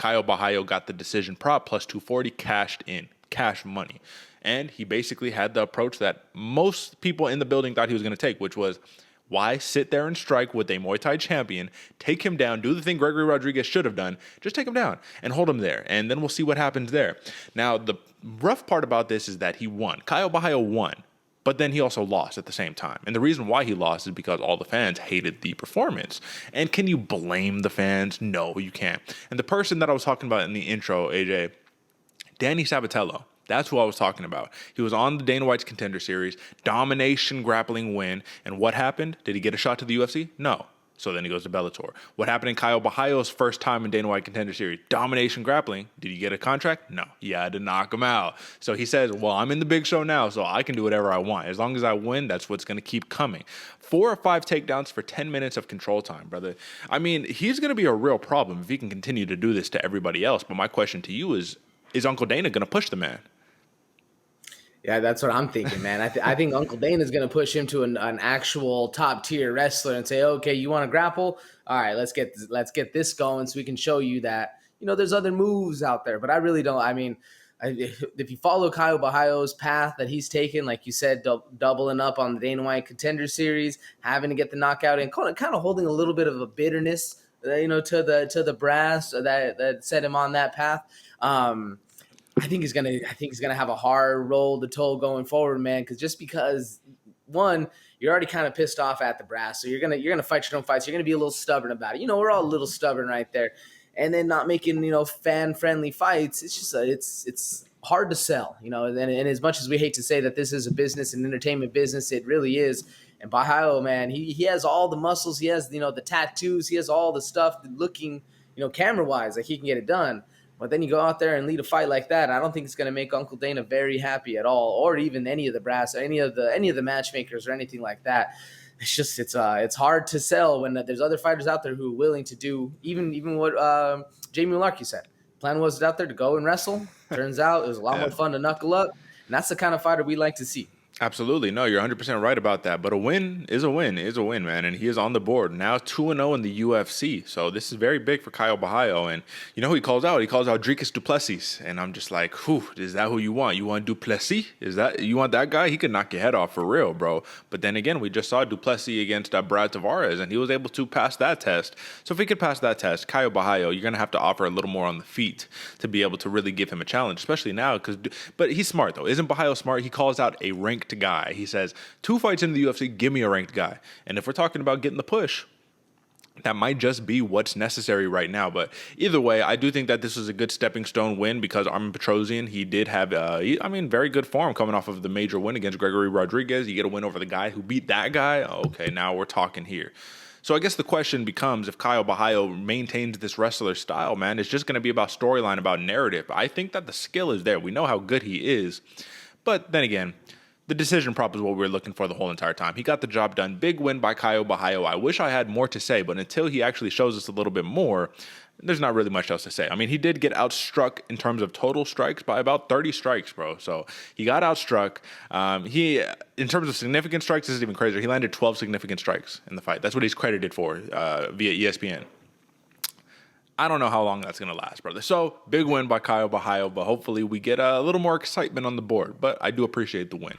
Caio Borrlaho got the decision prop plus 240 cashed in, cash money. And he basically had the approach that most people in the building thought he was going to take, which was, why sit there and strike with a Muay Thai champion, take him down, do the thing Gregory Rodriguez should have done, just take him down and hold him there, and then we'll see what happens there. Now, the rough part about this is that he won. Caio Borrlaho won, but then he also lost at the same time. And the reason why he lost is because all the fans hated the performance. And can you blame the fans? No, you can't. And the person that I was talking about in the intro, AJ, Danny Sabatello, that's who I was talking about. He was on the Dana White's Contender Series, domination grappling win. And what happened? Did he get a shot to the UFC? No. So then he goes to Bellator. What happened in Caio Borrlaho's first time in Dana White Contender Series? Domination grappling. Did he get a contract? No. He had to knock him out. So he says, well, I'm in the big show now, so I can do whatever I want. As long as I win, that's what's going to keep coming. 4 or 5 takedowns for 10 minutes of control time, brother. I mean, he's going to be a real problem if he can continue to do this to everybody else. But my question to you is Uncle Dana going to push the man? Yeah, that's what I'm thinking, man. I think Uncle Dana's going to push him to an actual top-tier wrestler and say, okay, you want to grapple? All right, let's get this going so we can show you that, there's other moves out there. But I really don't. I mean, if you follow Caio Borrlaho's path that he's taken, like you said, doubling up on the Dana White Contender Series, having to get the knockout, and kind of holding a little bit of a bitterness, to the brass that set him on that path. I think he's gonna have a hard roll to toe going forward, man. Because one, you're already kind of pissed off at the brass, so you're gonna fight your own fights. You're gonna be a little stubborn about it. We're all a little stubborn right there, and then not making fan friendly fights. It's just it's hard to sell, And as much as we hate to say that this is a business, an entertainment business, it really is. And Borrlaho, man, he has all the muscles. He has the tattoos. He has all the stuff looking camera wise like he can get it done. But then you go out there and lead a fight like that. I don't think it's going to make Uncle Dana very happy at all, or even any of the brass, any of the matchmakers or anything like that. It's just it's hard to sell when there's other fighters out there who are willing to do even what Jamie Mularkey said. Plan was out there to go and wrestle. Turns out it was a lot more fun to knuckle up, and that's the kind of fighter we like to see. Absolutely. No, you're 100% right about that. But a win, man. And he is on the board. Now 2-0 in the UFC. So this is very big for Caio Borrlaho. And you know who he calls out? He calls out Dricus du Plessis. And I'm just like, is that who you want? You want du Plessis? You want that guy? He could knock your head off for real, bro. But then again, we just saw du Plessis against Brad Tavares, and he was able to pass that test. So if he could pass that test, Caio Borrlaho, you're going to have to offer a little more on the feet to be able to really give him a challenge, especially now. But he's smart, though. Isn't Borrlaho smart? He calls out a ranked guy. He says, 2 fights in the UFC, give me a ranked guy. And if we're talking about getting the push, that might just be what's necessary right now. But either way, I do think that this is a good stepping stone win because Armin Petrosyan, he did have, very good form coming off of the major win against Gregory Rodriguez. You get a win over the guy who beat that guy. Okay, now we're talking here. So I guess the question becomes, if Caio Borrlaho maintains this wrestler style, man, it's just going to be about storyline, about narrative. I think that the skill is there. We know how good he is. But then again, the decision prop is what we were looking for the whole entire time. He got the job done. Big win by Caio Borrlaho. I wish I had more to say, but until he actually shows us a little bit more, there's not really much else to say. I mean, he did get outstruck in terms of total strikes by about 30 strikes, bro. So he got outstruck. In terms of significant strikes, this is even crazier. He landed 12 significant strikes in the fight. That's what he's credited for via ESPN. I don't know how long that's going to last, brother. So, big win by Caio Borrlaho, but hopefully we get a little more excitement on the board. But I do appreciate the win.